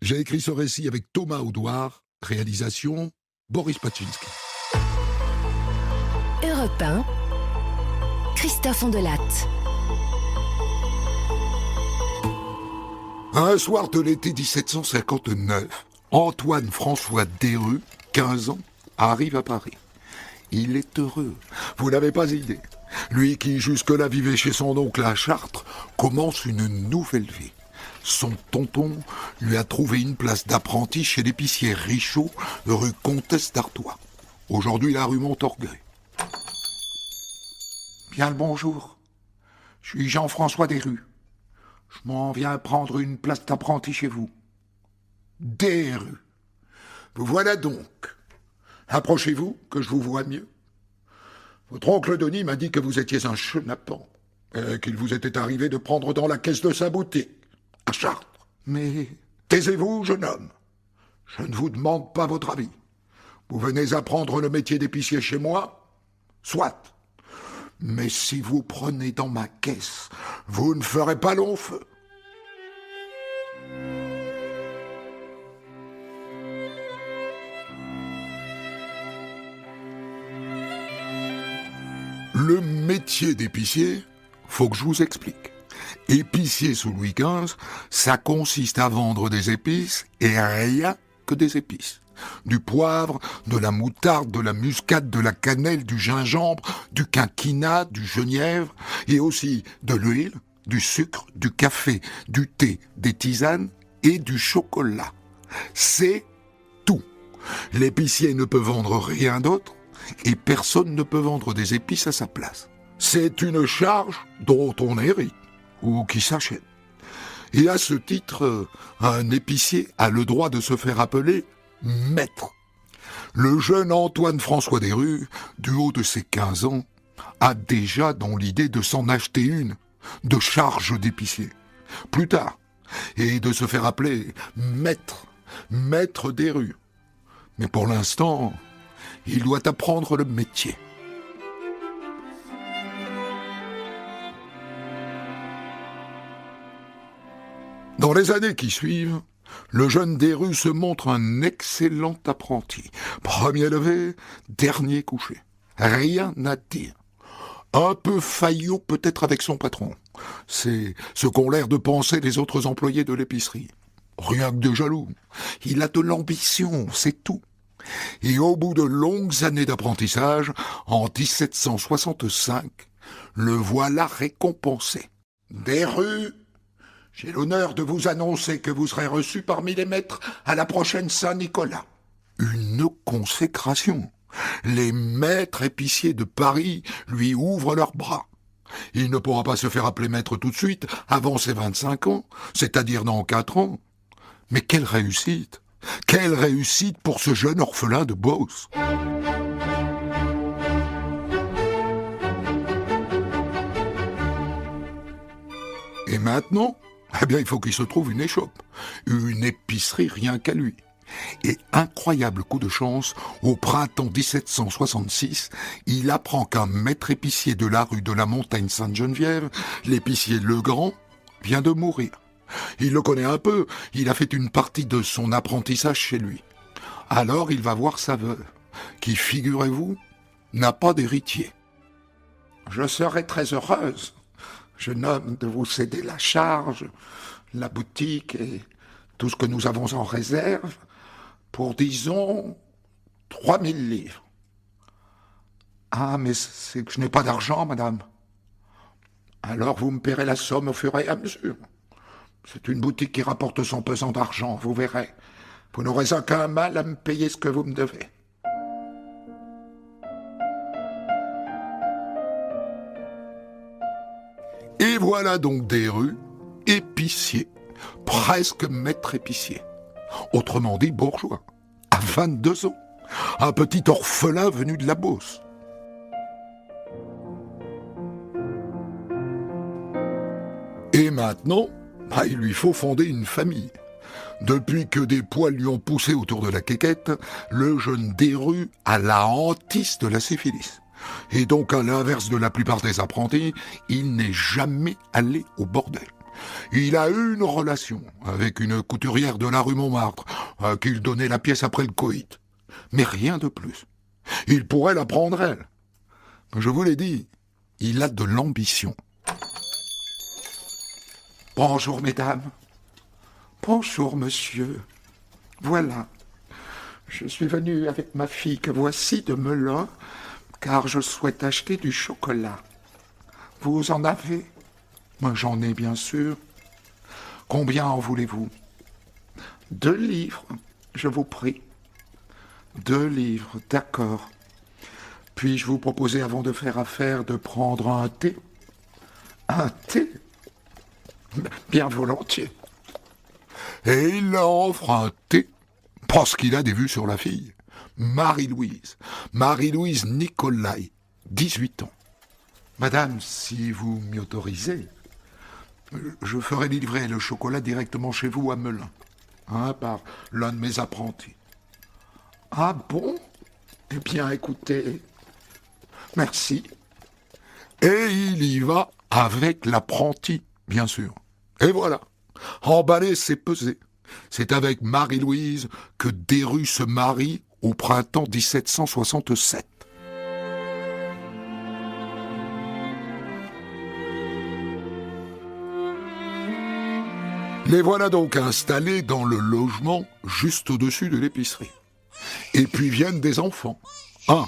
J'ai écrit ce récit avec Thomas Audouard, réalisation Boris Pachynski. Europe 1, Christophe Ondelatte. Un soir de l'été 1759, Antoine-François Desrues, 15 ans, arrive à Paris. Il est heureux, vous n'avez pas idée. Lui qui jusque-là vivait chez son oncle à Chartres, commence une nouvelle vie. Son tonton lui a trouvé une place d'apprenti chez l'épicier Richaud, rue Comtesse d'Artois. Aujourd'hui, la rue Montorgueil. Bien le bonjour. Je suis Jean-François Desrues. Je m'en viens prendre une place d'apprenti chez vous. Desrues. Vous voilà donc. Approchez-vous, que je vous vois mieux. Votre oncle Denis m'a dit que vous étiez un chenapan, et qu'il vous était arrivé de prendre dans la caisse de sa boutique, à Chartres. Mais taisez-vous, jeune homme. Je ne vous demande pas votre avis. Vous venez apprendre le métier d'épicier chez moi? Soit. Mais si vous prenez dans ma caisse, vous ne ferez pas long feu. Le métier d'épicier, faut que je vous explique. Épicier sous Louis XV, ça consiste à vendre des épices et rien que des épices. Du poivre, de la moutarde, de la muscade, de la cannelle, du gingembre, du quinquina, du genièvre, et aussi de l'huile, du sucre, du café, du thé, des tisanes et du chocolat. C'est tout. L'épicier ne peut vendre rien d'autre, et personne ne peut vendre des épices à sa place. C'est une charge dont on hérite, ou qui s'achète. Et à ce titre, un épicier a le droit de se faire appeler maître. Le jeune Antoine-François Desrues, du haut de ses 15 ans, a déjà dans l'idée de s'en acheter une, de charge d'épicier. Plus tard, et de se faire appeler maître Desrues. Mais pour l'instant, il doit apprendre le métier. Dans les années qui suivent, le jeune Desrues se montre un excellent apprenti. Premier levé, dernier couché. Rien à dire. Un peu faillot peut-être avec son patron. C'est ce qu'ont l'air de penser les autres employés de l'épicerie. Rien que de jaloux. Il a de l'ambition, c'est tout. Et au bout de longues années d'apprentissage, en 1765, le voilà récompensé. Desrues, j'ai l'honneur de vous annoncer que vous serez reçu parmi les maîtres à la prochaine Saint-Nicolas. Une consécration. Les maîtres épiciers de Paris lui ouvrent leurs bras. Il ne pourra pas se faire appeler maître tout de suite, avant ses 25 ans, c'est-à-dire dans 4 ans. Mais quelle réussite! Quelle réussite pour ce jeune orphelin de Beauce! Et maintenant, eh bien, il faut qu'il se trouve une échoppe, une épicerie rien qu'à lui. Et incroyable coup de chance, au printemps 1766, il apprend qu'un maître épicier de la rue de la Montagne Sainte-Geneviève, l'épicier Legrand, vient de mourir. Il le connaît un peu, il a fait une partie de son apprentissage chez lui. Alors il va voir sa veuve, qui, figurez-vous, n'a pas d'héritier. Je serai très heureuse, jeune homme, de vous céder la charge, la boutique et tout ce que nous avons en réserve, pour, disons, 3000 livres. Ah, mais c'est que je n'ai pas d'argent, madame. Alors vous me paierez la somme au fur et à mesure. C'est une boutique qui rapporte son pesant d'argent, vous verrez. Vous n'aurez aucun mal à me payer ce que vous me devez. Et voilà donc Desrues, épicier, presque maître épicier. Autrement dit bourgeois, à 22 ans, un petit orphelin venu de la Beauce. Et maintenant, il lui faut fonder une famille. Depuis que des poils lui ont poussé autour de la quéquette, le jeune Desrues a la hantise de la syphilis. Et donc, à l'inverse de la plupart des apprentis, il n'est jamais allé au bordel. Il a eu une relation avec une couturière de la rue Montmartre, à qui il donnait la pièce après le coït. Mais rien de plus. Il pourrait la prendre, elle. Je vous l'ai dit, il a de l'ambition. Bonjour, mesdames. Bonjour, monsieur. Voilà. Je suis venu avec ma fille que voici de Melun, car je souhaite acheter du chocolat. Vous en avez? Moi, j'en ai, bien sûr. Combien en voulez-vous? 2 livres, je vous prie. 2 livres, d'accord. Puis-je vous proposer, avant de faire affaire, de prendre un thé? Un thé? Bien volontiers. Et il leur offre un thé, parce qu'il a des vues sur la fille. Marie-Louise Nicolai, 18 ans. Madame, si vous m'y autorisez, je ferai livrer le chocolat directement chez vous à Melun, par l'un de mes apprentis. Ah bon? Eh bien, écoutez, merci. Et il y va avec l'apprenti, bien sûr. Et voilà, emballé, c'est pesé. C'est avec Marie-Louise que Desrues se marie au printemps 1767. Les voilà donc installés dans le logement juste au-dessus de l'épicerie. Et puis viennent des enfants. 1,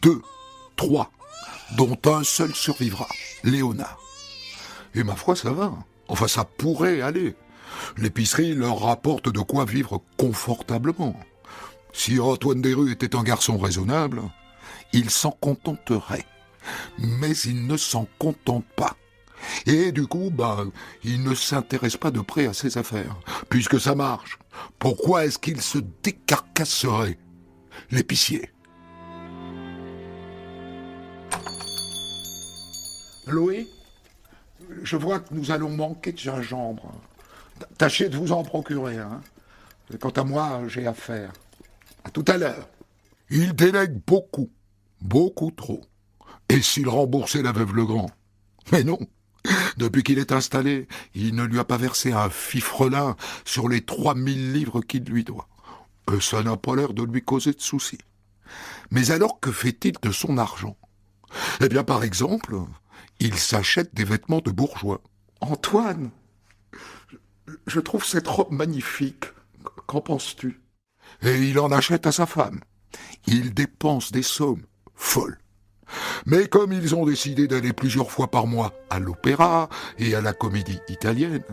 2, 3, dont un seul survivra, Léonard. Et ma foi, ça va. Enfin, ça pourrait aller. L'épicerie leur rapporte de quoi vivre confortablement. Si Antoine Desrues était un garçon raisonnable, il s'en contenterait. Mais il ne s'en contente pas. Et du coup, il ne s'intéresse pas de près à ses affaires. Puisque ça marche, pourquoi est-ce qu'il se décarcasserait, l'épicier? Louis, je vois que nous allons manquer de gingembre. Tâchez de vous en procurer, hein. Quant à moi, j'ai affaire. À tout à l'heure. Il délègue beaucoup, beaucoup trop. Et s'il remboursait la veuve Legrand? Mais non. Depuis qu'il est installé, il ne lui a pas versé un fifrelin sur les 3000 livres qu'il lui doit. Et ça n'a pas l'air de lui causer de soucis. Mais alors, que fait-il de son argent? Eh bien, par exemple, il s'achète des vêtements de bourgeois. Antoine, je trouve cette robe magnifique. Qu'en penses-tu? Et il en achète à sa femme. Il dépense des sommes folles. Mais comme ils ont décidé d'aller plusieurs fois par mois à l'opéra et à la comédie italienne,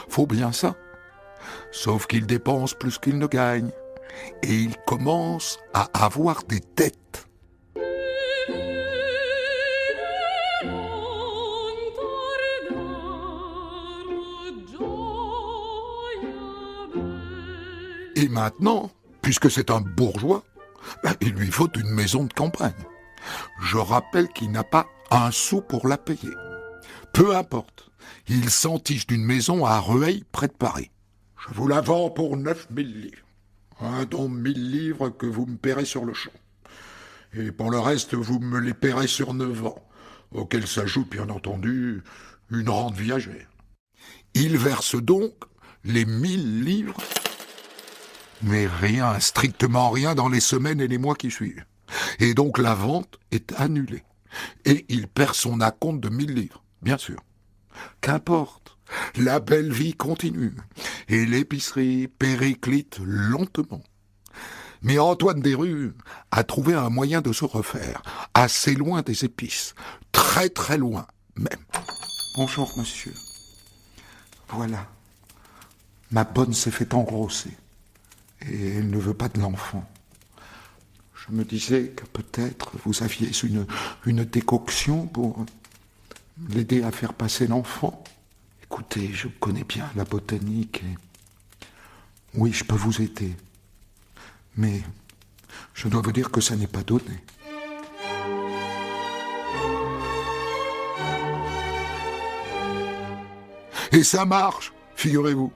faut bien ça. Sauf qu'il dépense plus qu'il ne gagne. Et il commence à avoir des dettes. Et maintenant, puisque c'est un bourgeois, il lui faut une maison de campagne. Je rappelle qu'il n'a pas un sou pour la payer. Peu importe, il s'entiche d'une maison à Rueil, près de Paris. Je vous la vends pour 9000 livres. Dont 1000 livres que vous me paierez sur le champ. Et pour le reste, vous me les paierez sur 9 ans, auquel s'ajoute bien entendu une rente viagère. Il verse donc les 1000 livres, mais rien, strictement rien dans les semaines et les mois qui suivent. Et donc la vente est annulée. Et il perd son acompte de 1000 livres, bien sûr. Qu'importe, la belle vie continue. Et l'épicerie périclite lentement. Mais Antoine Desrues a trouvé un moyen de se refaire, assez loin des épices, très très loin même. Bonjour monsieur. Voilà. Ma bonne s'est fait engrosser. Et elle ne veut pas de l'enfant. Je me disais que peut-être vous aviez une décoction pour l'aider à faire passer l'enfant. Écoutez, je connais bien la botanique et... Oui, je peux vous aider. Mais je dois vous dire que ça n'est pas donné. Et ça marche, figurez-vous.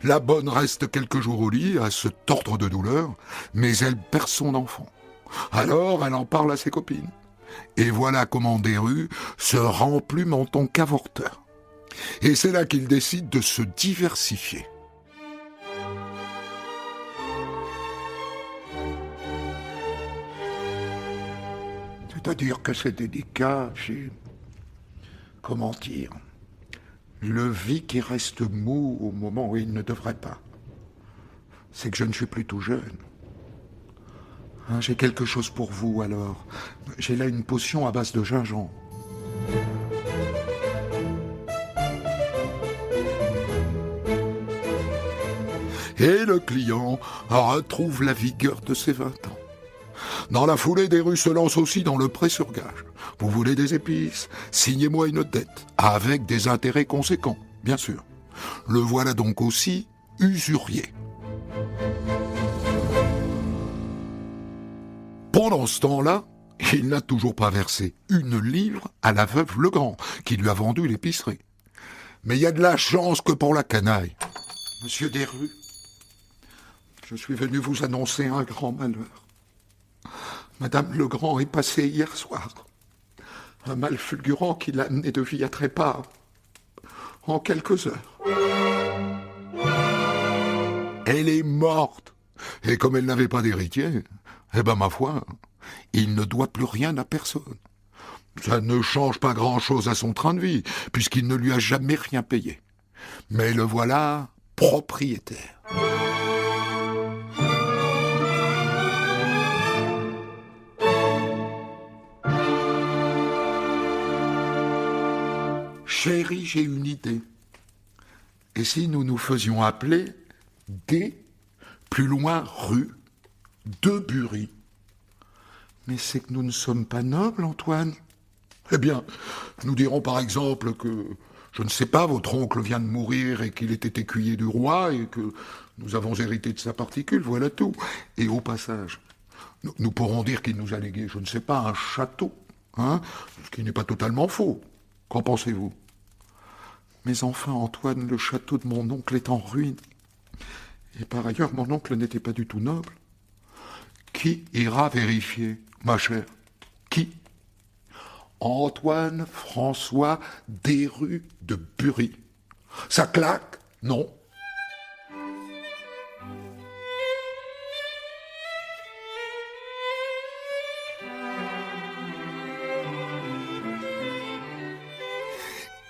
La bonne reste quelques jours au lit à se tordre de douleur, mais elle perd son enfant. Alors elle en parle à ses copines. Et voilà comment Desrues se remplume en tant qu'avorteur. Et c'est là qu'il décide de se diversifier. C'est-à-dire que c'est délicat, comment dire, le vie qui reste mou au moment où il ne devrait pas. C'est que je ne suis plus tout jeune. Hein, j'ai quelque chose pour vous alors. J'ai là une potion à base de gingembre. Et le client retrouve la vigueur de ses 20 ans. Dans la foulée, Desrues se lance aussi dans le prêt sur gage. Vous voulez des épices? Signez-moi une dette, avec des intérêts conséquents, bien sûr. Le voilà donc aussi usurier. Pendant ce temps-là, il n'a toujours pas versé une livre à la veuve Legrand, qui lui a vendu l'épicerie. Mais il y a de la chance que pour la canaille. Monsieur Desrues, je suis venu vous annoncer un grand malheur. Madame Legrand est passée hier soir. Un mal fulgurant qui l'a amené de vie à trépas en quelques heures. Elle est morte. Et comme elle n'avait pas d'héritier, ma foi, il ne doit plus rien à personne. Ça ne change pas grand-chose à son train de vie, puisqu'il ne lui a jamais rien payé. Mais le voilà propriétaire. Chérie, j'ai une idée. Et si nous nous faisions appeler D, plus loin rue, de Bury? Mais c'est que nous ne sommes pas nobles, Antoine. Eh bien, nous dirons par exemple que, je ne sais pas, votre oncle vient de mourir et qu'il était écuyer du roi et que nous avons hérité de sa particule, voilà tout. Et au passage, nous pourrons dire qu'il nous a légué, je ne sais pas, un château, hein, ce qui n'est pas totalement faux. Qu'en pensez-vous? Mais enfin, Antoine, le château de mon oncle est en ruine. Et par ailleurs, mon oncle n'était pas du tout noble. Qui ira vérifier, ma chère? Qui? Antoine François Desrues de Bury. Ça claque? Non.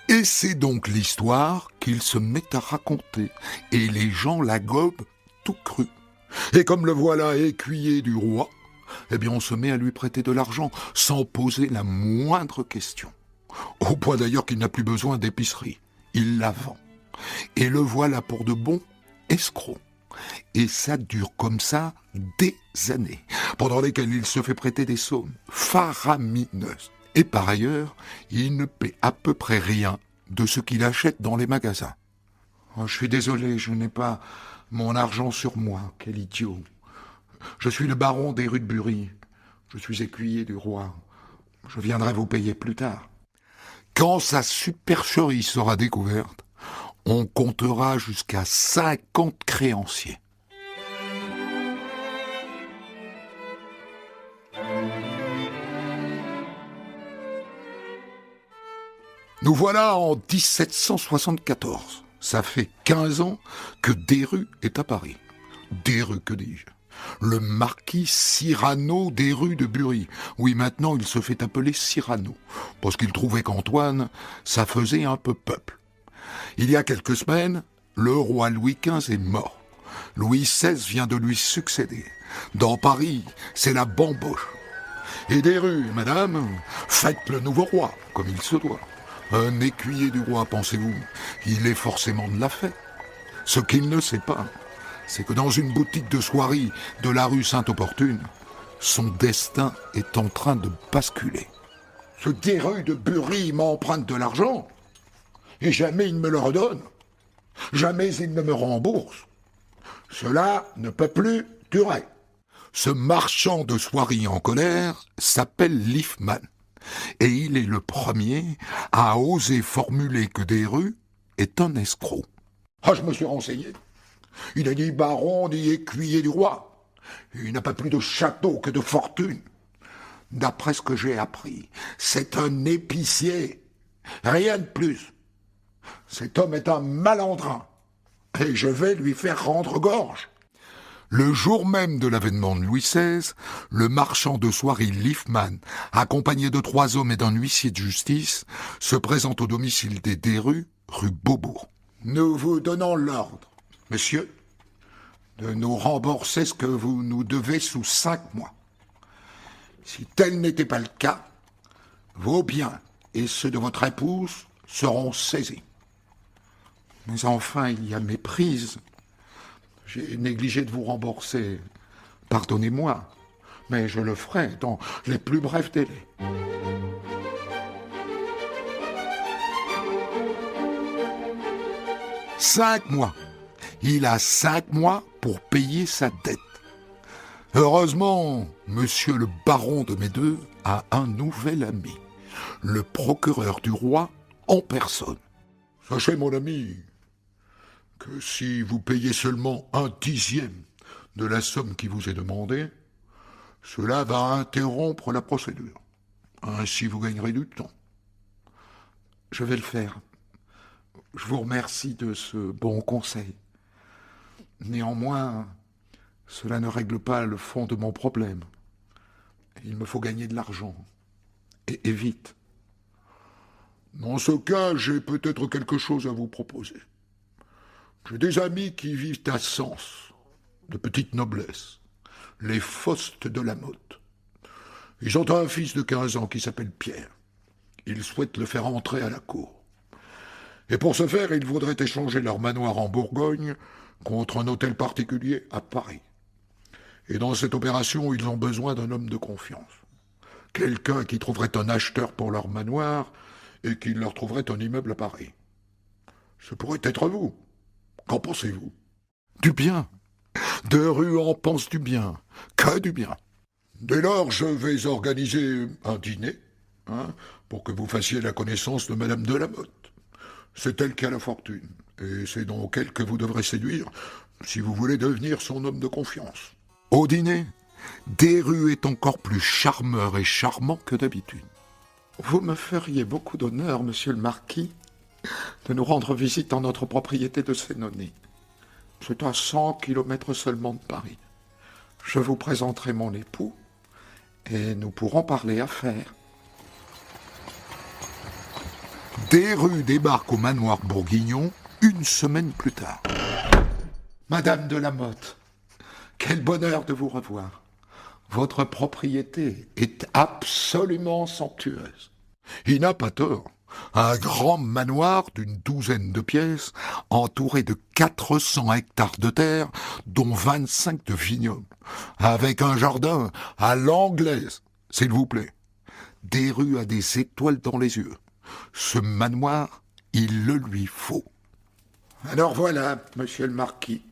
Et c'est donc l'histoire qu'il se met à raconter, et les gens la gobent tout cru. Et comme le voilà écuyer du roi, on se met à lui prêter de l'argent, sans poser la moindre question. Au point d'ailleurs qu'il n'a plus besoin d'épicerie. Il la vend. Et le voilà pour de bon escroc. Et ça dure comme ça des années, pendant lesquelles il se fait prêter des sommes faramineuses. Et par ailleurs, il ne paie à peu près rien de ce qu'il achète dans les magasins. Oh, je suis désolé, je n'ai pas mon argent sur moi, quel idiot. Je suis le baron Desrues de Bury. Je suis écuyer du roi. Je viendrai vous payer plus tard. Quand sa supercherie sera découverte, on comptera jusqu'à 50 créanciers. Nous voilà en 1774. Ça fait 15 ans que Desrues est à Paris. Desrues, que dis-je? Le marquis Cyrano Desrues de Bury. Oui, maintenant il se fait appeler Cyrano, parce qu'il trouvait qu'Antoine, ça faisait un peu peuple. Il y a quelques semaines, le roi Louis XV est mort. Louis XVI vient de lui succéder. Dans Paris, c'est la bamboche. Et Desrues, madame, faites le nouveau roi, comme il se doit. Un écuyer du roi, pensez-vous, il est forcément de la fête. Ce qu'il ne sait pas, c'est que dans une boutique de soierie de la rue Sainte-Opportune, son destin est en train de basculer. Ce Desrues de Bury m'emprunte de l'argent, et jamais il ne me le redonne. Jamais il ne me rembourse. Cela ne peut plus durer. Ce marchand de soierie en colère s'appelle Liefman. Et il est le premier à oser formuler que Desrues est un escroc. Ah, je me suis renseigné. Il n'est ni baron ni écuyer du roi. Il n'a pas plus de château que de fortune. D'après ce que j'ai appris, c'est un épicier. Rien de plus. Cet homme est un malandrin, et je vais lui faire rendre gorge. Le jour même de l'avènement de Louis XVI, le marchand de soieries Liefman, accompagné de 3 hommes et d'un huissier de justice, se présente au domicile des Desrues, rue Beaubourg. Nous vous donnons l'ordre, monsieur, de nous rembourser ce que vous nous devez sous 5 mois. Si tel n'était pas le cas, vos biens et ceux de votre épouse seront saisis. Mais enfin, il y a méprise. J'ai négligé de vous rembourser. Pardonnez-moi, mais je le ferai dans les plus brefs délais. « 5 mois. Il a 5 mois pour payer sa dette. Heureusement, monsieur le baron de Médeux a un nouvel ami, le procureur du roi en personne. Sachez, mon ami, que si vous payez seulement 1/10 de la somme qui vous est demandée, cela va interrompre la procédure. Ainsi, vous gagnerez du temps. Je vais le faire. Je vous remercie de ce bon conseil. Néanmoins, cela ne règle pas le fond de mon problème. Il me faut gagner de l'argent. Et vite. Dans ce cas, j'ai peut-être quelque chose à vous proposer. J'ai des amis qui vivent à Sens, de petite noblesse, les Faustes de la Motte. Ils ont un fils de 15 ans qui s'appelle Pierre. Ils souhaitent le faire entrer à la cour. Et pour ce faire, ils voudraient échanger leur manoir en Bourgogne contre un hôtel particulier à Paris. Et dans cette opération, ils ont besoin d'un homme de confiance. Quelqu'un qui trouverait un acheteur pour leur manoir et qui leur trouverait un immeuble à Paris. Ce pourrait être vous. Qu'en pensez-vous? Du bien. Desrues en pense du bien. Que du bien. Dès lors, je vais organiser un dîner, pour que vous fassiez la connaissance de Madame de la Motte. C'est elle qui a la fortune, et c'est donc elle que vous devrez séduire si vous voulez devenir son homme de confiance. Au dîner, Desrues est encore plus charmeur et charmant que d'habitude. Vous me feriez beaucoup d'honneur, monsieur le marquis, de nous rendre visite dans notre propriété de Sénonais. C'est à 100 kilomètres seulement de Paris. Je vous présenterai mon époux, et nous pourrons parler affaires. Desrues débarque au manoir bourguignon 1 semaine plus tard. Madame de la Motte, quel bonheur de vous revoir. Votre propriété est absolument somptueuse. Il n'a pas tort. Un grand manoir d'une 12aine de pièces, entouré de 400 hectares de terre, dont 25 de vignobles, avec un jardin à l'anglaise, s'il vous plaît. Desrues a des étoiles dans les yeux. Ce manoir, il le lui faut. Alors voilà, monsieur le marquis.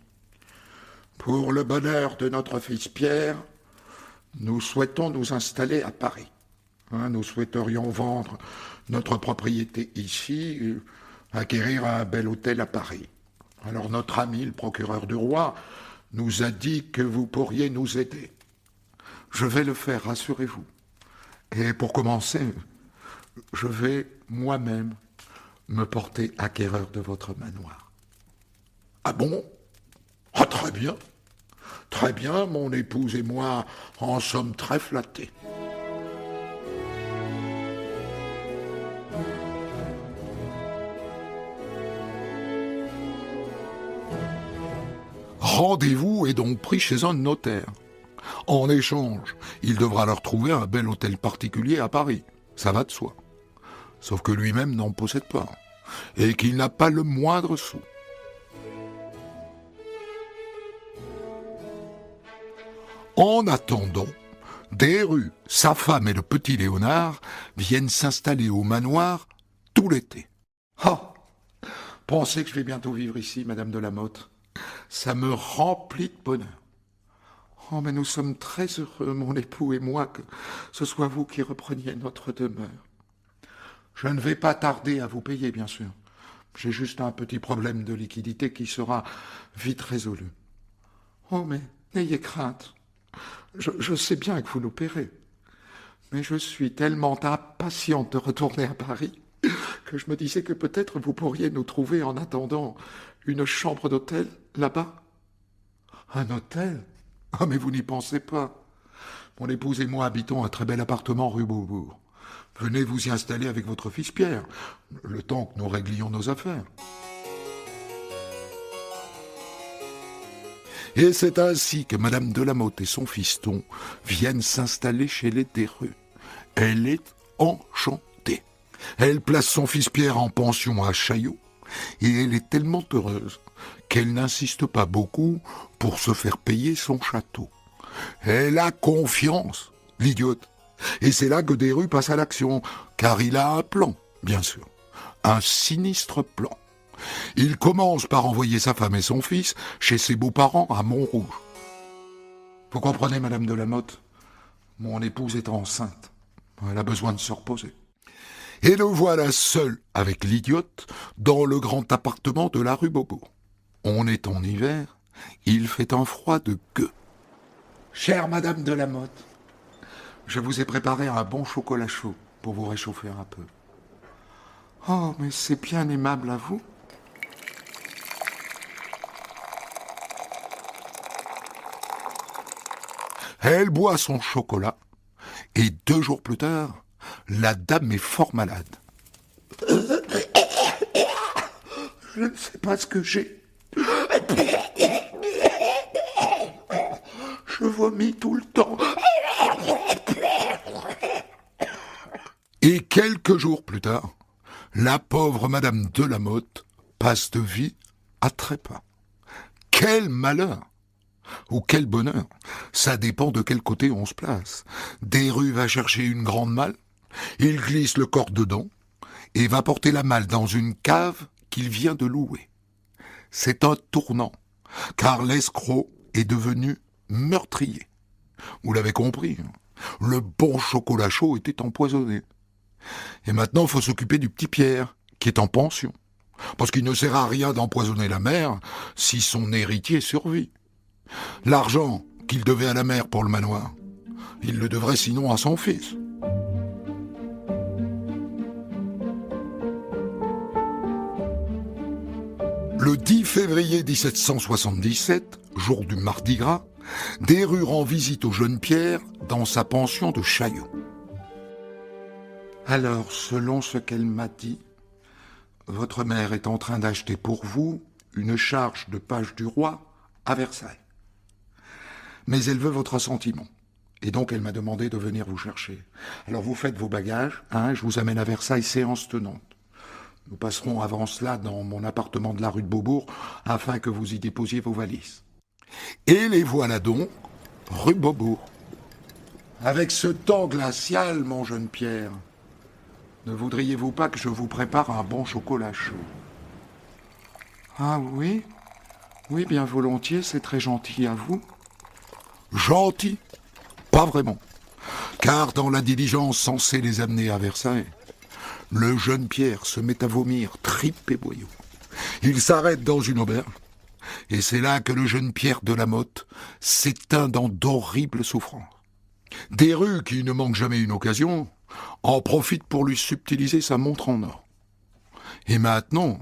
Pour le bonheur de notre fils Pierre, nous souhaitons nous installer à Paris. Nous souhaiterions vendre notre propriété ici, acquérir un bel hôtel à Paris. Alors notre ami, le procureur du roi, nous a dit que vous pourriez nous aider. Je vais le faire, rassurez-vous. Et pour commencer, je vais moi-même me porter acquéreur de votre manoir. Ah bon? Ah, très bien. Très bien, mon épouse et moi en sommes très flattés. Rendez-vous est donc pris chez un notaire. En échange, il devra leur trouver un bel hôtel particulier à Paris. Ça va de soi. Sauf que lui-même n'en possède pas, et qu'il n'a pas le moindre sou. En attendant, Desrues, sa femme et le petit Léonard viennent s'installer au manoir tout l'été. Ah, pensez que je vais bientôt vivre ici, Madame de la Motte. Ça me remplit de bonheur. Oh, mais nous sommes très heureux, mon époux et moi, que ce soit vous qui repreniez notre demeure. Je ne vais pas tarder à vous payer, bien sûr. J'ai juste un petit problème de liquidité qui sera vite résolu. Oh, mais n'ayez crainte. Je sais bien que vous nous paierez. Mais je suis tellement impatiente de retourner à Paris que je me disais que peut-être vous pourriez nous trouver en attendant une chambre d'hôtel là-bas. Un hôtel? Ah, mais vous n'y pensez pas. Mon épouse et moi habitons un très bel appartement rue Beaubourg. Venez vous y installer avec votre fils Pierre, le temps que nous réglions nos affaires. Et c'est ainsi que Madame Delamotte et son fiston viennent s'installer chez les Desrues. Elle est enchantée. Elle place son fils Pierre en pension à Chaillot, et elle est tellement heureuse qu'elle n'insiste pas beaucoup pour se faire payer son château. Elle a confiance, l'idiote. Et c'est là que Desrues passe à l'action, car il a un plan, bien sûr. Un sinistre plan. Il commence par envoyer sa femme et son fils chez ses beaux-parents à Montrouge. Vous comprenez, Madame Delamotte, mon épouse est enceinte. Elle a besoin de se reposer. Et le voilà seul avec l'idiote dans le grand appartement de la rue Beaubourg. On est en hiver, il fait un froid de gueux. Chère Madame Delamotte, je vous ai préparé un bon chocolat chaud pour vous réchauffer un peu. Oh, mais c'est bien aimable à vous. Elle boit son chocolat, et 2 jours plus tard, la dame est fort malade. Je ne sais pas ce que j'ai. Je vomis tout le temps. Et quelques jours plus tard, la pauvre Madame Delamotte passe de vie à trépas. Quel malheur! Ou quel bonheur! Ça dépend de quel côté on se place. Desrues va chercher une grande malle, il glisse le corps dedans et va porter la malle dans une cave qu'il vient de louer. C'est un tournant, car l'escroc est devenu meurtrier. Vous l'avez compris, le bon chocolat chaud était empoisonné. Et maintenant, il faut s'occuper du petit Pierre, qui est en pension. Parce qu'il ne sert à rien d'empoisonner la mère si son héritier survit. L'argent qu'il devait à la mère pour le manoir, il le devrait sinon à son fils. Le 10 février 1777, jour du Mardi Gras, Desrues rend visite au jeune Pierre dans sa pension de Chaillot. Alors, selon ce qu'elle m'a dit, votre mère est en train d'acheter pour vous une charge de page du roi à Versailles. Mais elle veut votre assentiment. Et donc elle m'a demandé de venir vous chercher. Alors vous faites vos bagages, je vous amène à Versailles, séance tenante. Nous passerons avant cela dans mon appartement de la rue de Beaubourg, afin que vous y déposiez vos valises. Et les voilà donc, rue Beaubourg. Avec ce temps glacial, mon jeune Pierre, ne voudriez-vous pas que je vous prépare un bon chocolat chaud? Ah oui? Oui, bien volontiers, c'est très gentil à vous. Gentil? Pas vraiment. Car dans la diligence censée les amener à Versailles, le jeune Pierre se met à vomir tripes et boyaux. Il s'arrête dans une auberge, et c'est là que le jeune Pierre Delamotte s'éteint dans d'horribles souffrances. Desrues, qui ne manque jamais une occasion, en profite pour lui subtiliser sa montre en or. Et maintenant,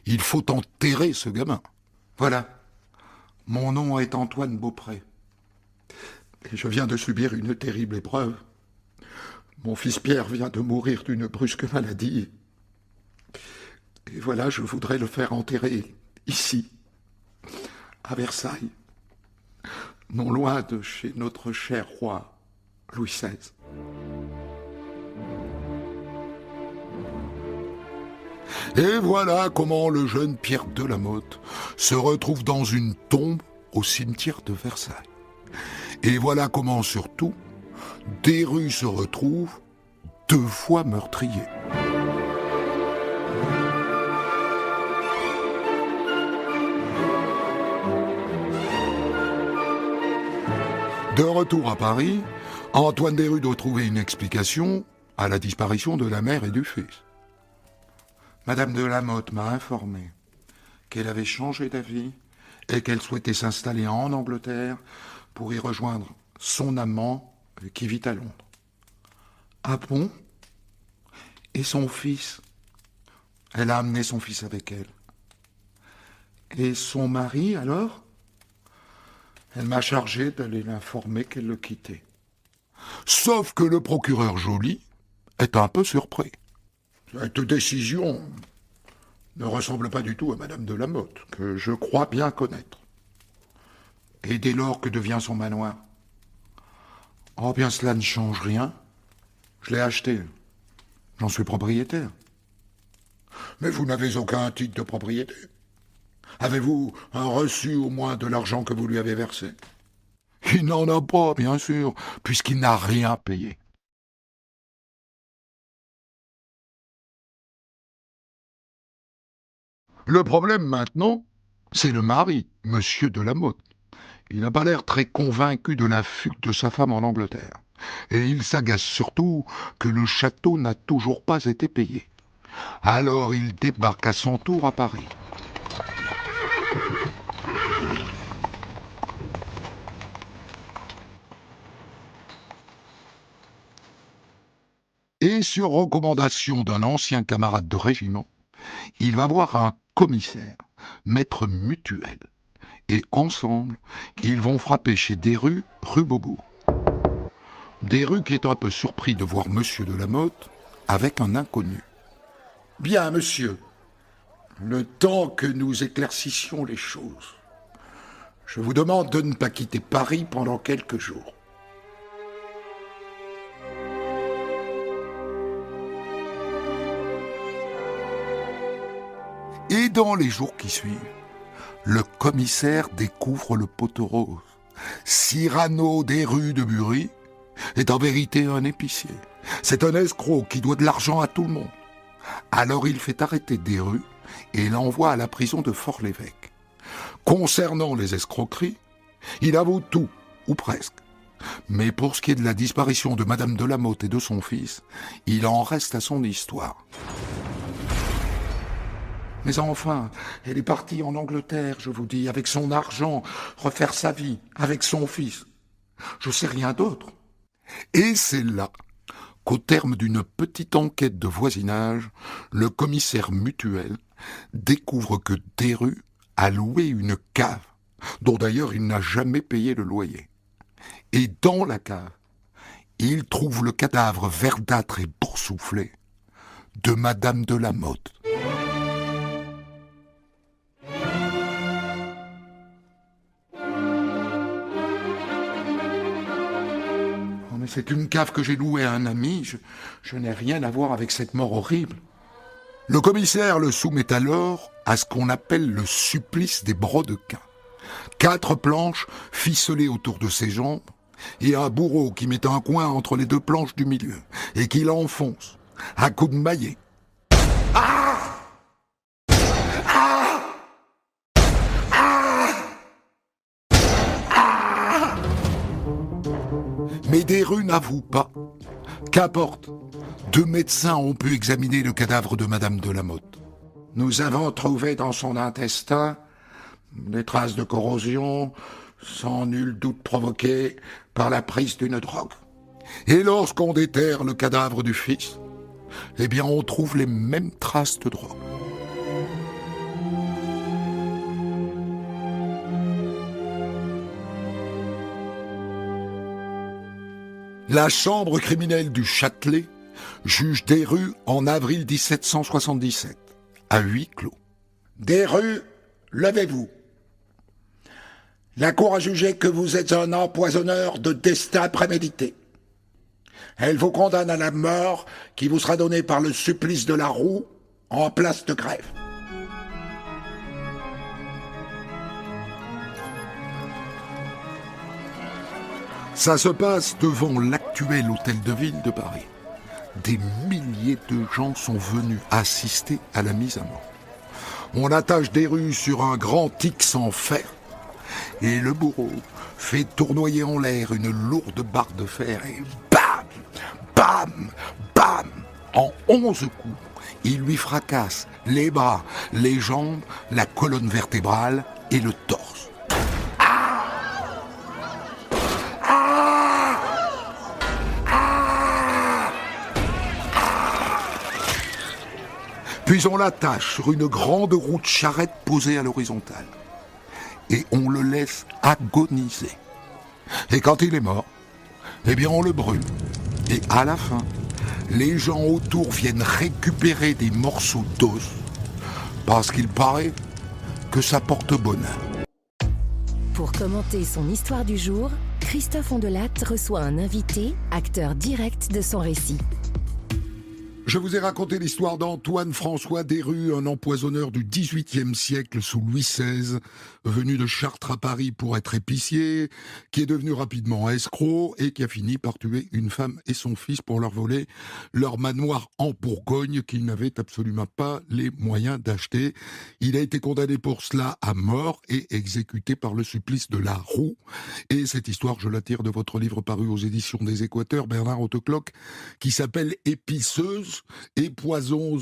il faut enterrer ce gamin. Voilà, mon nom est Antoine Beaupré. Et je viens de subir une terrible épreuve. Mon fils Pierre vient de mourir d'une brusque maladie. Et voilà, je voudrais le faire enterrer ici, à Versailles, non loin de chez notre cher roi Louis XVI. Et voilà comment le jeune Pierre Delamotte se retrouve dans une tombe au cimetière de Versailles. Et voilà comment, surtout, Desrues se retrouve 2 fois meurtrier. De retour à Paris, Antoine Desrues doit trouver une explication à la disparition de la mère et du fils. Madame Delamotte m'a informé qu'elle avait changé d'avis et qu'elle souhaitait s'installer en Angleterre pour y rejoindre son amant qui vit à Londres. Ah bon? Et son fils? Elle a amené son fils avec elle. Et son mari, alors? Elle m'a chargé d'aller l'informer qu'elle le quittait. Sauf que le procureur Joly est un peu surpris. Cette décision ne ressemble pas du tout à Madame de Lamotte, que je crois bien connaître. Et dès lors, que devient son manoir? Oh bien, cela ne change rien. Je l'ai acheté. J'en suis propriétaire. Mais vous n'avez aucun titre de propriété. Avez-vous un reçu au moins de l'argent que vous lui avez versé? Il n'en a pas, bien sûr, puisqu'il n'a rien payé. Le problème maintenant, c'est le mari, Monsieur de Lamotte. Il n'a pas l'air très convaincu de la fuite de sa femme en Angleterre. Et il s'agace surtout que le château n'a toujours pas été payé. Alors il débarque à son tour à Paris. Et sur recommandation d'un ancien camarade de régiment, il va voir un commissaire, maître Mutuel. Et ensemble, ils vont frapper chez Desrues, rue Beaubourg. Desrues qui est un peu surpris de voir Monsieur de Lamotte avec un inconnu. Bien, monsieur, le temps que nous éclaircissions les choses, je vous demande de ne pas quitter Paris pendant quelques jours. Et dans les jours qui suivent, le commissaire découvre le poteau rose. Cyrano Desrues de Bury est en vérité un épicier. C'est un escroc qui doit de l'argent à tout le monde. Alors il fait arrêter Desrues et l'envoie à la prison de Fort-l'Évêque. Concernant les escroqueries, il avoue tout, ou presque. Mais pour ce qui est de la disparition de Madame de Lamotte et de son fils, il en reste à son histoire. Mais enfin, elle est partie en Angleterre, je vous dis, avec son argent, refaire sa vie, avec son fils. Je sais rien d'autre. Et c'est là qu'au terme d'une petite enquête de voisinage, le commissaire Mutuel découvre que Desrues a loué une cave, dont d'ailleurs il n'a jamais payé le loyer. Et dans la cave, il trouve le cadavre verdâtre et boursouflé de Madame de Lamotte. C'est une cave que j'ai louée à un ami. Je n'ai rien à voir avec cette mort horrible. Le commissaire le soumet alors à ce qu'on appelle le supplice des brodequins. 4 planches ficelées autour de ses jambes et un bourreau qui met un coin entre les 2 planches du milieu et qui l'enfonce à coups de maillet. Ah! Ah! Ah! Ah! Mais Desrues n'avoue pas. Qu'importe, 2 médecins ont pu examiner le cadavre de Madame de Lamotte. Nous avons trouvé dans son intestin des traces de corrosion, sans nul doute provoquées par la prise d'une drogue. Et lorsqu'on déterre le cadavre du fils, eh bien on trouve les mêmes traces de drogue. La chambre criminelle du Châtelet juge Desrues en avril 1777, à huis clos. Desrues, levez-vous. La cour a jugé que vous êtes un empoisonneur de destin prémédité. Elle vous condamne à la mort qui vous sera donnée par le supplice de la roue en place de grève. Ça se passe devant l'actuel hôtel de ville de Paris. Des milliers de gens sont venus assister à la mise à mort. On attache Desrues sur un grand X en fer et le bourreau fait tournoyer en l'air une lourde barre de fer et bam, bam, bam, en 11 coups, il lui fracasse les bras, les jambes, la colonne vertébrale et le torse. Puis on l'attache sur une grande roue de charrette posée à l'horizontale. Et on le laisse agoniser. Et quand il est mort, eh bien on le brûle. Et à la fin, les gens autour viennent récupérer des morceaux d'os parce qu'il paraît que ça porte bonheur. Pour commenter son histoire du jour, Christophe Ondelat reçoit un invité, acteur direct de son récit. Je vous ai raconté l'histoire d'Antoine-François Desrues, un empoisonneur du XVIIIe siècle sous Louis XVI, venu de Chartres à Paris pour être épicier, qui est devenu rapidement escroc et qui a fini par tuer une femme et son fils pour leur voler leur manoir en Bourgogne qu'ils n'avaient absolument pas les moyens d'acheter. Il a été condamné pour cela à mort et exécuté par le supplice de la roue. Et cette histoire, je la tire de votre livre paru aux éditions des Équateurs, Bernard Hautecloque, qui s'appelle Épiceuse et Poisons,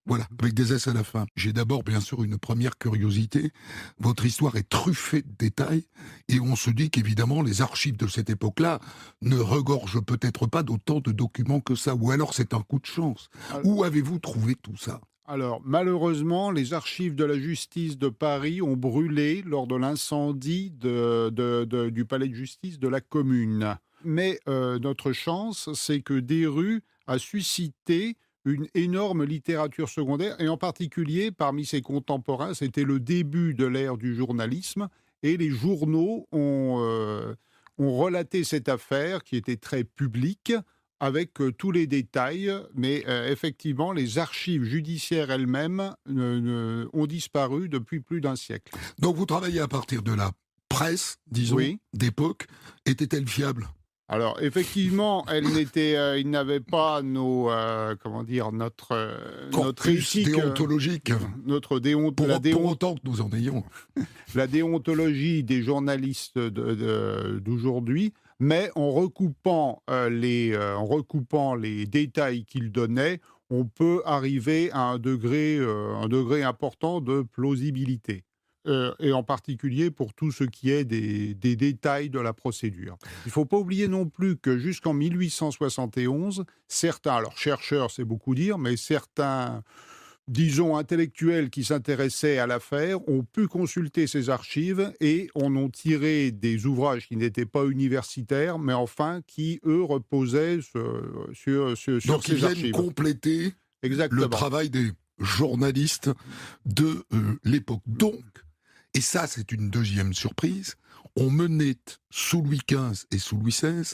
voilà, avec des S à la fin. J'ai d'abord, bien sûr, une première curiosité. Votre histoire est truffée de détails, et on se dit qu'évidemment, les archives de cette époque-là ne regorgent peut-être pas d'autant de documents que ça, ou alors c'est un coup de chance. Où avez-vous trouvé tout ça ? Alors, malheureusement, les archives de la justice de Paris ont brûlé lors de l'incendie du palais de justice de la commune. Mais notre chance, c'est que Desrues a suscité une énorme littérature secondaire, et en particulier parmi ses contemporains, c'était le début de l'ère du journalisme, et les journaux ont relaté cette affaire qui était très publique, avec tous les détails, mais effectivement, les archives judiciaires elles-mêmes ont disparu depuis plus d'un siècle. Donc vous travaillez à partir de la presse, disons, Oui. d'époque. Était-elle fiable ? Alors, effectivement, il n'avait pas notre Corpus éthique, déontologique, notre pour autant que nous en ayons. la déontologie des journalistes d'aujourd'hui, mais en recoupant les détails qu'il donnait, on peut arriver à un degré important de plausibilité. Et en particulier pour tout ce qui est des détails de la procédure. Il ne faut pas oublier non plus que jusqu'en 1871, certains, alors chercheurs c'est beaucoup dire, mais certains, disons, intellectuels qui s'intéressaient à l'affaire ont pu consulter ces archives et en ont tiré des ouvrages qui n'étaient pas universitaires, mais enfin qui, eux, reposaient sur Donc ces ils archives. viennent compléter Exactement. le travail des journalistes de l'époque. Donc, et ça c'est une deuxième surprise, on menait sous Louis XV et sous Louis XVI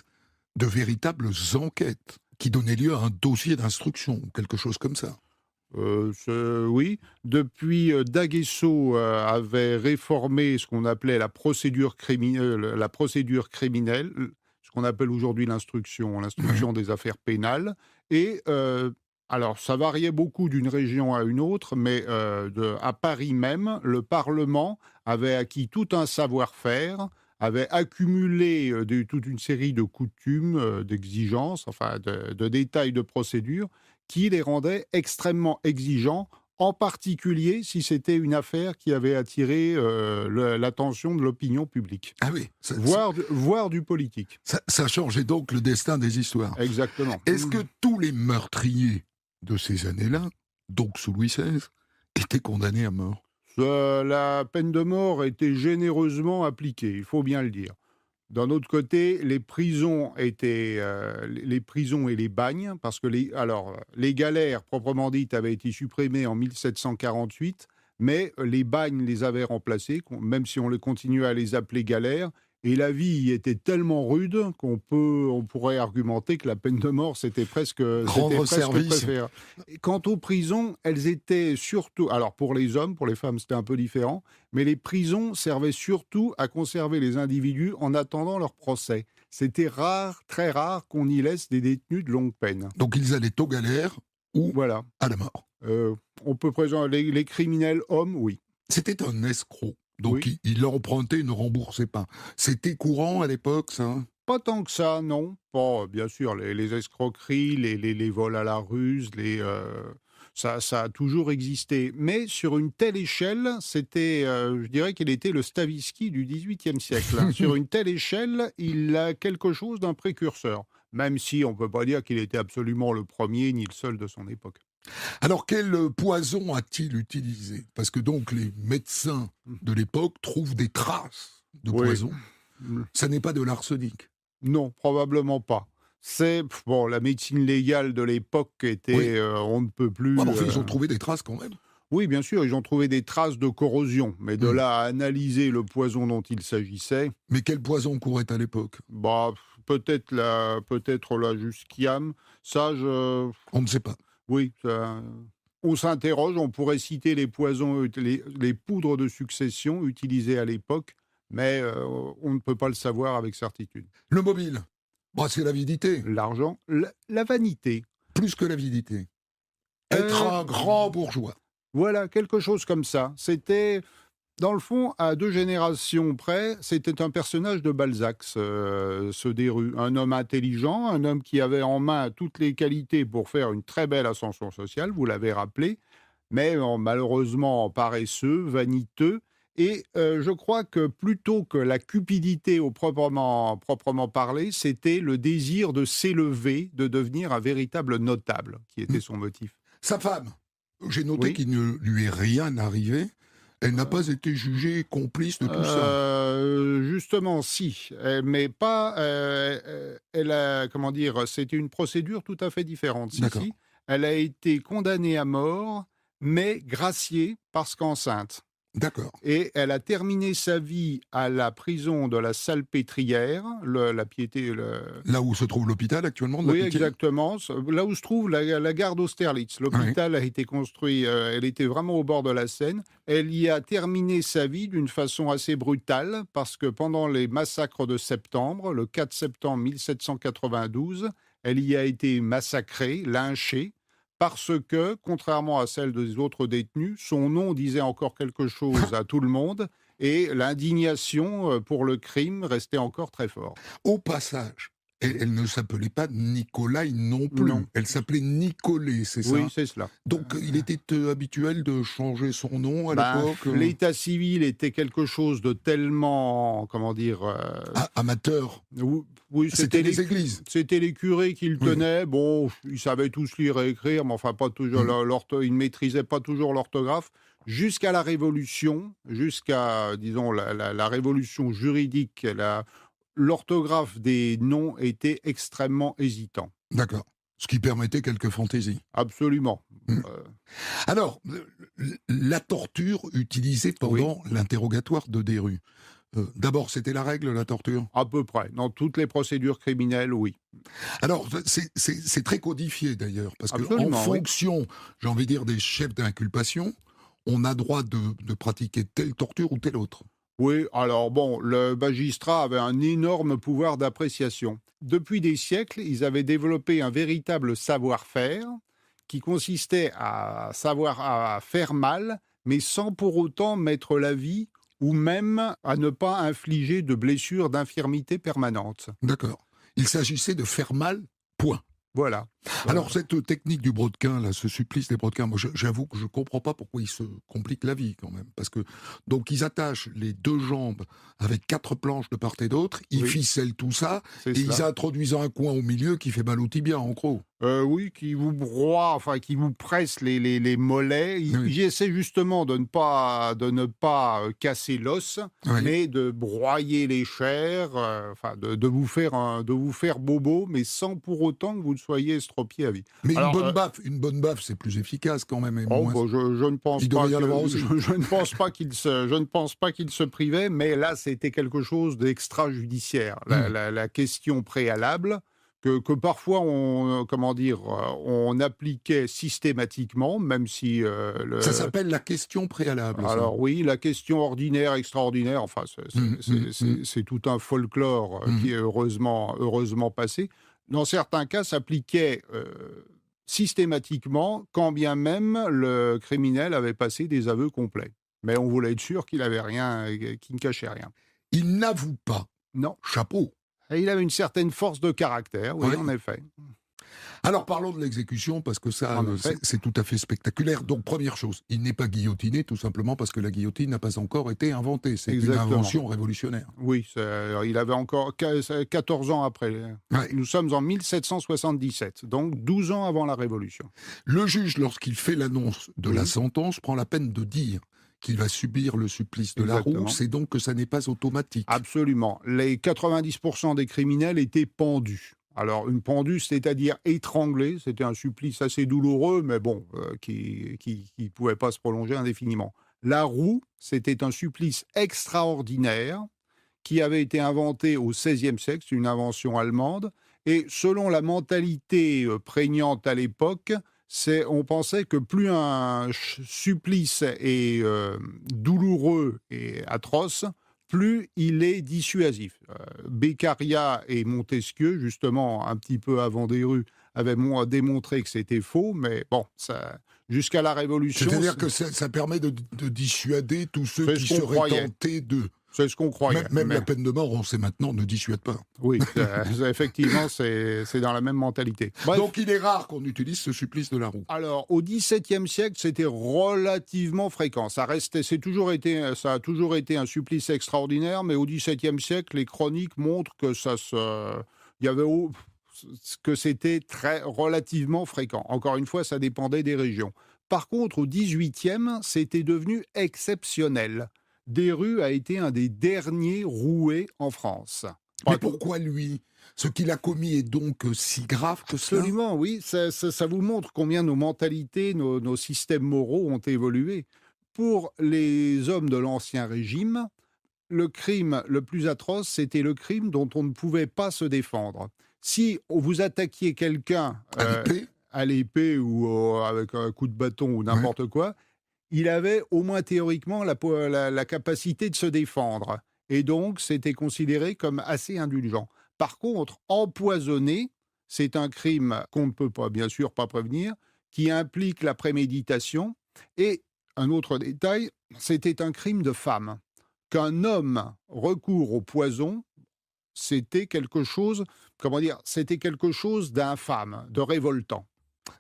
de véritables enquêtes qui donnaient lieu à un dossier d'instruction ou quelque chose comme ça. Oui, depuis D'Aguesseau avait réformé ce qu'on appelait la procédure criminelle, ce qu'on appelle aujourd'hui l'instruction des affaires pénales. Et alors, ça variait beaucoup d'une région à une autre, mais à Paris même, le Parlement avait acquis tout un savoir-faire, avait accumulé toute une série de coutumes, d'exigences, enfin de détails de procédure, qui les rendait extrêmement exigeants, en particulier si c'était une affaire qui avait attiré l'attention de l'opinion publique, Ah oui, voire du politique. ça changeait donc le destin des histoires. Exactement. Est-ce que tous les meurtriers de ces années-là, donc sous Louis XVI, étaient condamnés à mort ? La peine de mort était généreusement appliquée, il faut bien le dire. D'un autre côté, les prisons et les bagnes, parce que les galères proprement dites avaient été supprimées en 1748, mais les bagnes les avaient remplacés, même si on les continuait à les appeler galères. Et la vie y était tellement rude qu'on pourrait argumenter que la peine de mort, c'était presque service. préférable. Et quant aux prisons, elles étaient surtout... Alors pour les hommes, pour les femmes, c'était un peu différent, mais les prisons servaient surtout à conserver les individus en attendant leur procès. C'était rare, très rare, qu'on y laisse des détenus de longue peine. Donc ils allaient aux galères ou Voilà. à la mort. On peut présenter les criminels hommes, oui. C'était un escroc. Donc Oui. il empruntait, ne remboursait pas. C'était courant à l'époque, ça ? Pas tant que ça, non. Bon, bien sûr, les escroqueries, les vols à la ruse, ça a toujours existé. Mais sur une telle échelle, je dirais qu'il était le Stavisky du XVIIIe siècle. Hein. Sur une telle échelle, il a quelque chose d'un précurseur. Même si on ne peut pas dire qu'il était absolument le premier ni le seul de son époque. Alors, quel poison a-t-il utilisé? Parce que donc les médecins de l'époque trouvent des traces de Oui. poison. Mm. Ça n'est pas de l'arsenic. Non, probablement pas. Bon, la médecine légale de l'époque Oui. était, on ne peut plus. Ouais, mais enfin, ils ont trouvé des traces quand même. Oui, bien sûr, ils ont trouvé des traces de corrosion, mais de Hmm. là à analyser le poison dont il s'agissait, Mais quel poison courait à l'époque? bah, peut-être la jusquiame. Ça, On ne sait pas. oui, on s'interroge. On pourrait citer les poisons, les poudres de succession utilisées à l'époque, mais on ne peut pas le savoir avec certitude. Le mobile, bah, c'est l'avidité, L'argent, la vanité. plus que l'avidité. Être Euh, un grand bourgeois. Voilà, quelque chose comme ça. C'était, dans le fond, à 2 générations près, c'était un personnage de Balzac, ce Desrues. Un homme intelligent, un homme qui avait en main toutes les qualités pour faire une très belle ascension sociale, vous l'avez rappelé, mais malheureusement paresseux, vaniteux. Et je crois que plutôt que la cupidité au proprement parler, c'était le désir de s'élever, de devenir un véritable notable, qui était son motif. Sa femme, j'ai noté Oui. qu'il ne lui est rien arrivé. Elle n'a pas été jugée complice de tout ça. Justement, si, mais pas. Elle a, comment dire, c'était une procédure tout à fait différente. Si, D'accord. si. Elle a été condamnée à mort, mais graciée parce qu'enceinte. D'accord. Et elle a terminé sa vie à la prison de la Salpêtrière, la piété. Là où se trouve l'hôpital actuellement de la Oui, Pitié. exactement. Là où se trouve la gare d'Austerlitz. L'hôpital a été construit, elle était vraiment au bord de la Seine. Elle y a terminé sa vie d'une façon assez brutale, parce que pendant les massacres de septembre, le 4 septembre 1792, elle y a été massacrée, lynchée, parce que, contrairement à celle des autres détenus, son nom disait encore quelque chose à tout le monde, et l'indignation pour le crime restait encore très forte. Au passage, elle ne s'appelait pas Nicolai non plus. Non. Elle s'appelait Nicolet, c'est ça? Oui, c'est cela. Donc il était habituel de changer son nom à Ben, l'époque? l'état civil était quelque chose de tellement, comment dire, Amateur. oui, C'était les églises. c'était les curés qui le Oui. tenaient. Bon, ils savaient tous lire et écrire, mais enfin pas toujours. Ils ne maîtrisaient pas toujours l'orthographe. Jusqu'à la Révolution, jusqu'à, disons, la Révolution juridique, l'orthographe des noms était extrêmement hésitant. D'accord. Ce qui permettait quelques fantaisies. Absolument. Mm. Euh, Alors, la torture utilisée pendant l'interrogatoire de Desrues. D'abord, c'était la règle, la torture? à peu près. Dans toutes les procédures criminelles, oui. Alors, c'est très codifié d'ailleurs, parce qu'en Absolument, oui. fonction, j'ai envie de dire, des chefs d'inculpation, on a droit de pratiquer telle torture ou telle autre. Oui, alors bon, le magistrat avait un énorme pouvoir d'appréciation. Depuis des siècles, ils avaient développé un véritable savoir-faire qui consistait à faire mal, mais sans pour autant mettre la vie ou même à ne pas infliger de blessures d'infirmité permanente. D'accord. Il s'agissait de faire mal, point. Voilà. Alors, cette technique du brodequin, là, ce supplice des brodequins, moi, j'avoue que je ne comprends pas pourquoi ils se compliquent la vie, quand même. Parce que, donc, ils attachent les 2 jambes avec 4 planches de part et d'autre, ils Oui. ficellent tout ça, C'est et ils cela. introduisent un coin au milieu qui fait mal au tibia, en gros. Oui, qui vous broie, enfin qui vous presse les mollets. Oui. J'essaie justement de ne pas casser l'os, Oui. mais de broyer les chairs, enfin de vous faire bobo, mais sans pour autant que vous ne soyez estropié à vie. Mais Alors, une bonne baffe, c'est plus efficace quand même. Et Oh, moins... bah, je ne pense Il pas devrait y en avoir aussi. je ne pense pas je ne pense pas qu'il se privait, mais là c'était quelque chose d'extrajudiciaire. La question préalable que parfois on appliquait systématiquement, même si Ça s'appelle la question préalable. ça. alors oui, la question ordinaire, extraordinaire, enfin c'est tout un folklore qui est heureusement passé. Dans certains cas, s'appliquait systématiquement, quand bien même le criminel avait passé des aveux complets. Mais on voulait être sûr qu'il avait rien, qu'il ne cachait rien. Il n'avoue pas. Non. Chapeau. Et il avait une certaine force de caractère, oui, Ouais. en effet. Alors parlons de l'exécution, parce que ça, En effet. c'est tout à fait spectaculaire. Donc première chose, il n'est pas guillotiné, tout simplement parce que la guillotine n'a pas encore été inventée. C'est une Exactement. invention révolutionnaire. Oui, il avait encore 14 ans après. Ouais. Nous sommes en 1777, donc 12 ans avant la Révolution. Le juge, lorsqu'il fait l'annonce de la Oui. sentence, prend la peine de dire qu'il va subir le supplice de la roue. Exactement. C'est donc que ça n'est pas automatique. Absolument. Les 90% des criminels étaient pendus. Alors, une pendue, c'est-à-dire étranglée, c'était un supplice assez douloureux, mais bon, qui ne pouvait pas se prolonger indéfiniment. La roue, c'était un supplice extraordinaire qui avait été inventé au XVIe siècle, c'est une invention allemande, et selon la mentalité prégnante à l'époque, on pensait que plus un supplice est douloureux et atroce, plus il est dissuasif. Beccaria et Montesquieu, justement, un petit peu avant Desrues, avaient démontré que c'était faux, mais bon, jusqu'à la Révolution... C'est-à-dire que ça permet de dissuader tous ceux C'est qui ce qu'on seraient croyait. tentés de... C'est ce qu'on croyait. Même mais- la peine de mort, on sait maintenant, ne dissuade pas. Oui, effectivement, c'est dans la même mentalité. Bref. Donc il est rare qu'on utilise ce supplice de la roue. Alors, au XVIIe siècle, c'était relativement fréquent. Ça a toujours été un supplice extraordinaire, mais au XVIIe siècle, les chroniques montrent que il y avait que c'était relativement fréquent. Encore une fois, ça dépendait des régions. Par contre, au XVIIIe, c'était devenu exceptionnel. Desrues a été un des derniers roués en France. Mais pourquoi lui? Ce qu'il a commis est donc si grave que cela? Absolument, oui. Ça vous montre combien nos mentalités, nos systèmes moraux ont évolué. Pour les hommes de l'Ancien Régime, le crime le plus atroce, c'était le crime dont on ne pouvait pas se défendre. Si vous attaquiez quelqu'un À l'épée? à l'épée ou avec un coup de bâton ou n'importe quoi, il avait au moins théoriquement la capacité de se défendre. Et donc, c'était considéré comme assez indulgent. Par contre, empoisonner, c'est un crime qu'on ne peut pas, bien sûr, pas prévenir, qui implique la préméditation. Et un autre détail, c'était un crime de femme. Qu'un homme recourt au poison, c'était quelque chose, c'était quelque chose d'infâme, de révoltant.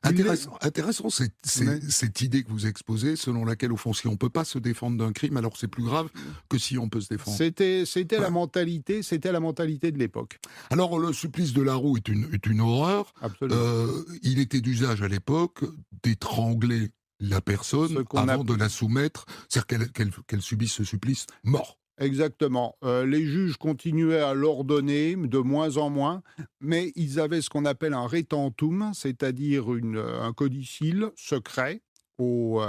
Intéressant cette idée que vous exposez, selon laquelle, au fond, si on ne peut pas se défendre d'un crime, alors c'est plus grave que si on peut se défendre. C'était la mentalité de l'époque. Alors, le supplice de la roue est une horreur. Absolument. Il était d'usage à l'époque d'étrangler la personne avant de la soumettre, c'est-à-dire qu'elle subisse ce supplice mort. Exactement. Les juges continuaient à l'ordonner de moins en moins, mais ils avaient ce qu'on appelle un retentum, c'est-à-dire un codicille secret au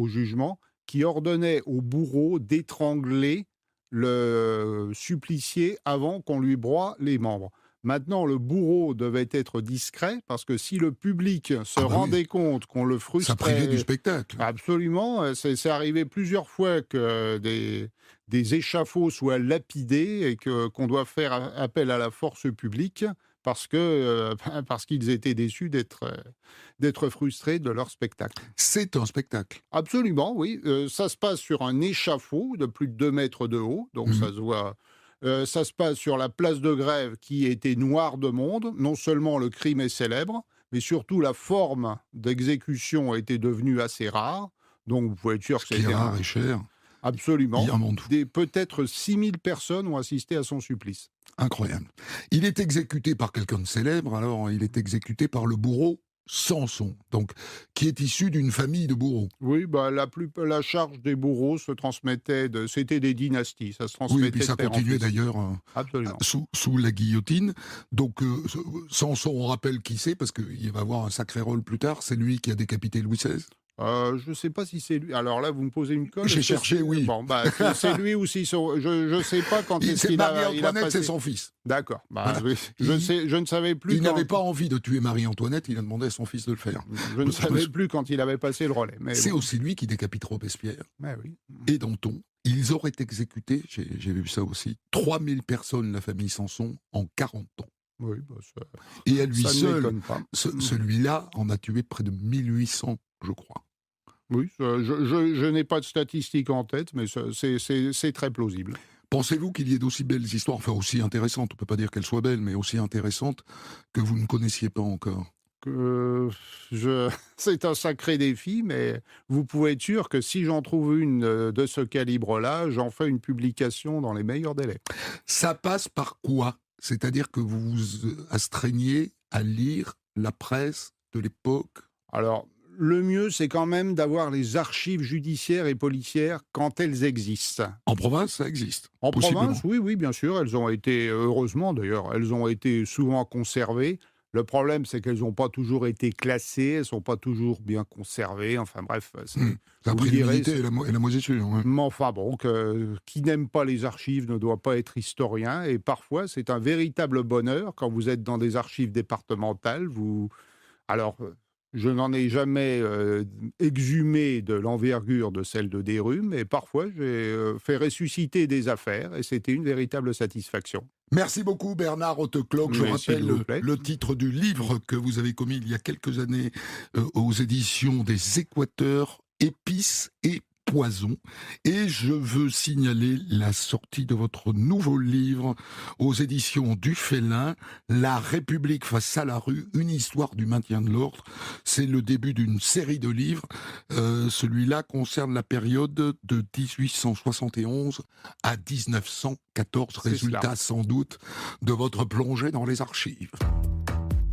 jugement, qui ordonnait au bourreau d'étrangler le supplicié avant qu'on lui broie les membres. Maintenant, le bourreau devait être discret, parce que si le public se rendait compte qu'on le frustrait... Ça privait du spectacle. Absolument. C'est arrivé plusieurs fois que des échafauds soient lapidés et qu'on doit faire appel à la force publique parce qu'ils étaient déçus d'être frustrés de leur spectacle. C'est un spectacle. Absolument, oui. Ça se passe sur un échafaud de plus de 2 mètres de haut, donc ça se voit... ça se passe sur la place de Grève qui était noire de monde. Non seulement le crime est célèbre, mais surtout la forme d'exécution était devenue assez rare. Donc vous pouvez être sûr que c'était rare et cher. Absolument. Il y a un monde fou. Peut-être 6000 personnes ont assisté à son supplice. Incroyable. Il est exécuté par quelqu'un de célèbre, alors il est exécuté par le bourreau Samson, donc, qui est issu d'une famille de bourreaux. Oui, la charge des bourreaux se transmettait, c'était des dynasties, ça se transmettait. Oui, et puis ça continuait d'ailleurs sous la guillotine. Donc Samson, on rappelle qui c'est, parce qu'il va avoir un sacré rôle plus tard, c'est lui qui a décapité Louis XVI. Je ne sais pas si c'est lui. Alors là, vous me posez une colle. J'ai cherché, oui. Bon, c'est lui ou si je ne sais pas quand est-ce c'est qu'il a Marie-Antoinette, passé... c'est son fils. D'accord. Voilà. Je ne savais plus. Il n'avait pas envie de tuer Marie-Antoinette, il a demandé à son fils de le faire. Je ne savais plus quand il avait passé le relais. C'est aussi lui qui décapite Robespierre oui. et Danton. Ils auraient exécuté, j'ai vu ça aussi, 3000 personnes, la famille Samson, en 40 ans. Oui, et à lui seul, pas. Celui-là en a tué près de 1800, je crois. Oui, je n'ai pas de statistiques en tête, mais c'est très plausible. Pensez-vous qu'il y ait d'aussi belles histoires, enfin aussi intéressantes, on peut pas dire qu'elles soient belles, mais aussi intéressantes, que vous ne connaissiez pas encore? Que je c'est un sacré défi, mais vous pouvez être sûr que si j'en trouve une, de ce calibre-là, j'en fais une publication dans les meilleurs délais. Ça passe par quoi? C'est-à-dire que vous vous, astreignez à lire la presse de l'époque? Alors, le mieux, c'est quand même d'avoir les archives judiciaires et policières quand elles existent. En province, ça existe, En possiblement. province, oui, oui, bien sûr, elles ont été, heureusement d'ailleurs, elles ont été souvent conservées. Le problème, c'est qu'elles n'ont pas toujours été classées, elles sont pas toujours bien conservées. Enfin bref, Mmh. Ça je a vous pris dirais, l'humidité et la moisissure, ouais. mais enfin bon, qui n'aime pas les archives ne doit pas être historien. Et parfois, c'est un véritable bonheur quand vous êtes dans des archives départementales. Alors, je n'en ai jamais exhumé de l'envergure de celle de Desrues, mais parfois j'ai fait ressusciter des affaires et c'était une véritable satisfaction. Merci beaucoup Bernard Hautecloque. Je Mais s'il rappelle vous plaît. le titre du livre que vous avez commis il y a quelques années aux éditions des Équateurs, Épices et Poisons. Et je veux signaler la sortie de votre nouveau livre aux éditions du Félin, La République face à la rue, une histoire du maintien de l'ordre. C'est le début d'une série de livres. Celui-là concerne la période de 1871 à 1914. C'est Résultat cela. sans doute de votre plongée dans les archives.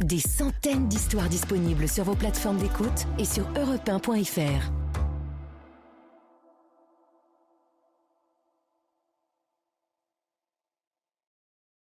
Des centaines d'histoires disponibles sur vos plateformes d'écoute et sur europe1.fr.